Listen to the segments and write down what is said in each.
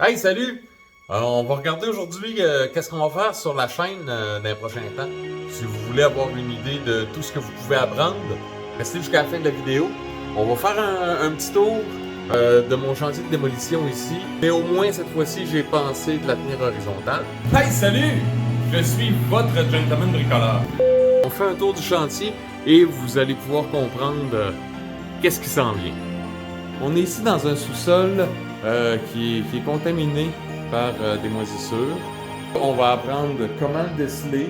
Hey, salut! On va regarder aujourd'hui qu'est-ce qu'on va faire sur la chaîne dans les prochains temps. Si vous voulez avoir une idée de tout ce que vous pouvez apprendre, restez jusqu'à la fin de la vidéo. On va faire un petit tour de mon chantier de démolition ici. Mais au moins, cette fois-ci, j'ai pensé de la tenir horizontale. Hey, salut! Je suis votre gentleman bricoleur. On fait un tour du chantier et vous allez pouvoir comprendre qu'est-ce qui s'en vient. On est ici dans un sous-sol qui est contaminé par des moisissures. On va apprendre comment le déceler.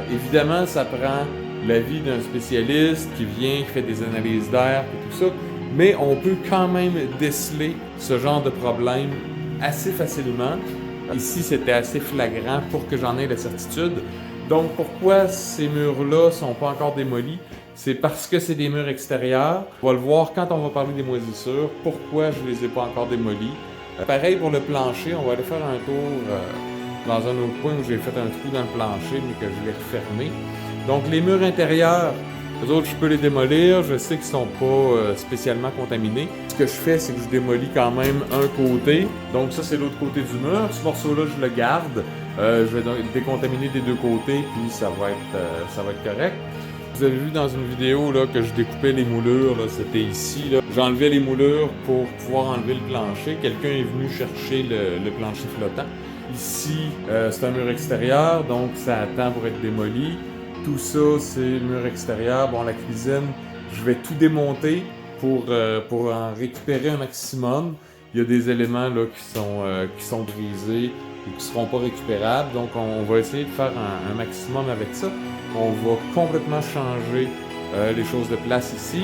Évidemment, ça prend l'avis d'un spécialiste qui vient, qui fait des analyses d'air et tout ça, mais on peut quand même déceler ce genre de problème assez facilement. Ici, c'était assez flagrant pour que j'en ai la certitude. Donc, pourquoi ces murs-là sont pas encore démolis? C'est parce que c'est des murs extérieurs. On va le voir quand on va parler des moisissures, pourquoi je les ai pas encore démolis. Pareil pour le plancher, on va aller faire un tour dans un autre coin où j'ai fait un trou dans le plancher, mais que je vais refermer. Donc, les murs intérieurs, les autres, je peux les démolir. Je sais qu'ils sont pas spécialement contaminés. Ce que je fais, c'est que je démolis quand même un côté. Donc, ça, c'est l'autre côté du mur. Ce morceau-là, je le garde. Je vais donc décontaminer des deux côtés, puis ça va être correct. Vous avez vu dans une vidéo là, que je découpais les moulures, c'était ici. J'enlevais les moulures pour pouvoir enlever le plancher. Quelqu'un est venu chercher le plancher flottant. Ici, c'est un mur extérieur, donc ça attend pour être démoli. Tout ça, c'est mur extérieur. Bon, la cuisine, je vais tout démonter pour en récupérer un maximum. Il y a des éléments là, qui sont brisés ou qui ne seront pas récupérables. Donc, on va essayer de faire un maximum avec ça. On va complètement changer les choses de place ici.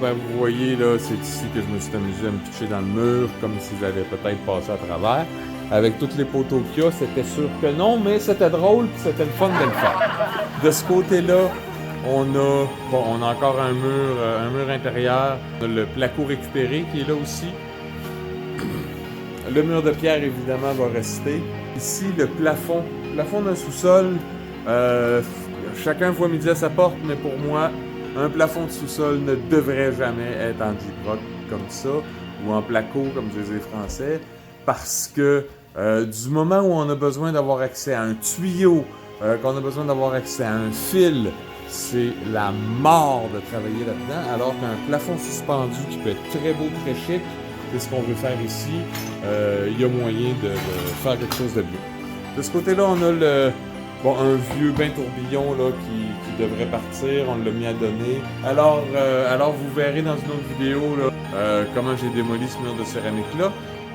Ben, vous voyez, là, c'est ici que je me suis amusé à me pitcher dans le mur, comme si j'allais peut-être passer à travers. Avec toutes les poteaux qu'il y a, c'était sûr que non, mais c'était drôle et c'était le fun de le faire. De ce côté-là, on a encore un mur intérieur. On a le placo récupéré qui est là aussi. Le mur de pierre, évidemment, va rester. Ici, le plafond d'un sous-sol, chacun voit midi à sa porte, mais pour moi, un plafond de sous-sol ne devrait jamais être en J-Rock comme ça, ou en placo, comme disent les Français, parce que du moment où on a besoin d'avoir accès à un tuyau, qu'on a besoin d'avoir accès à un fil, c'est la mort de travailler là-dedans, alors qu'un plafond suspendu qui peut être très beau, très chic, c'est ce qu'on veut faire ici, il y a moyen de faire quelque chose de bien. De ce côté-là, on a un vieux bain tourbillon là, qui devrait partir, on l'a mis à donner. Alors vous verrez dans une autre vidéo là, comment j'ai démoli ce mur de céramique-là.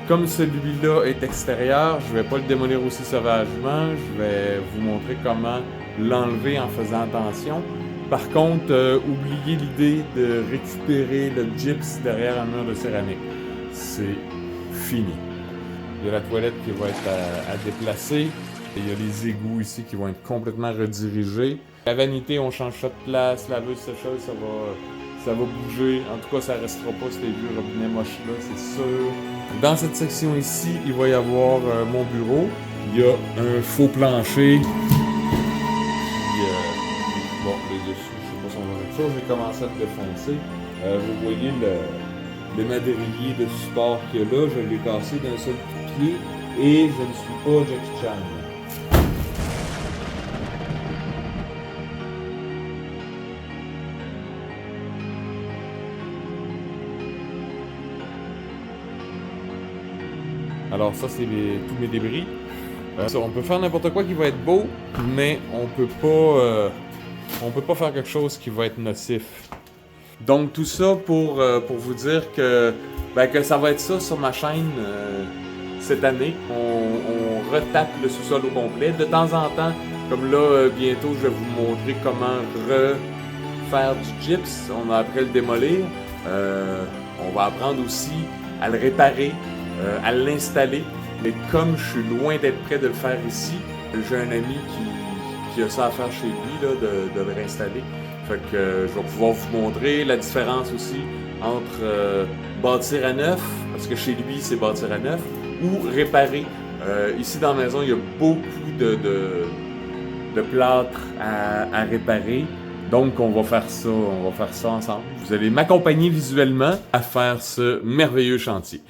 Comme celui-là est extérieur, je ne vais pas le démolir aussi sauvagement, je vais vous montrer comment l'enlever en faisant attention. Par contre, oubliez l'idée de récupérer le gyps derrière un mur de céramique. C'est fini. Il y a la toilette qui va être à déplacer. Et il y a les égouts ici qui vont être complètement redirigés. La vanité, on change ça de place. La laveuse sécheuse, ça va bouger. En tout cas, ça restera pas ces vieux robinets moches-là, c'est sûr. Dans cette section ici, il va y avoir mon bureau. Il y a un faux plancher. Bon, les dessus, je sais pas si on va mettre ça. J'ai commencé à le défoncer. Vous voyez le madrier de support qu'il y a là. Je l'ai cassé d'un seul coup de pied. Et je ne suis pas Jackie Chan. Alors ça, c'est tous mes débris. On peut faire n'importe quoi qui va être beau, mais on peut pas faire quelque chose qui va être nocif. Donc tout ça pour vous dire que ça va être ça sur ma chaîne cette année. On retape le sous-sol au complet. De temps en temps, comme là, bientôt, je vais vous montrer comment refaire du gyps. On a appris à le démolir. On va apprendre aussi à le réparer, à l'installer. Mais comme je suis loin d'être prêt de le faire ici, j'ai un ami qui a ça à faire chez lui, là, de le réinstaller. Fait que je vais pouvoir vous montrer la différence aussi entre bâtir à neuf, parce que chez lui c'est bâtir à neuf, ou réparer. Ici dans la maison, il y a beaucoup de plâtre à réparer. Donc on va faire ça ensemble. Vous allez m'accompagner visuellement à faire ce merveilleux chantier.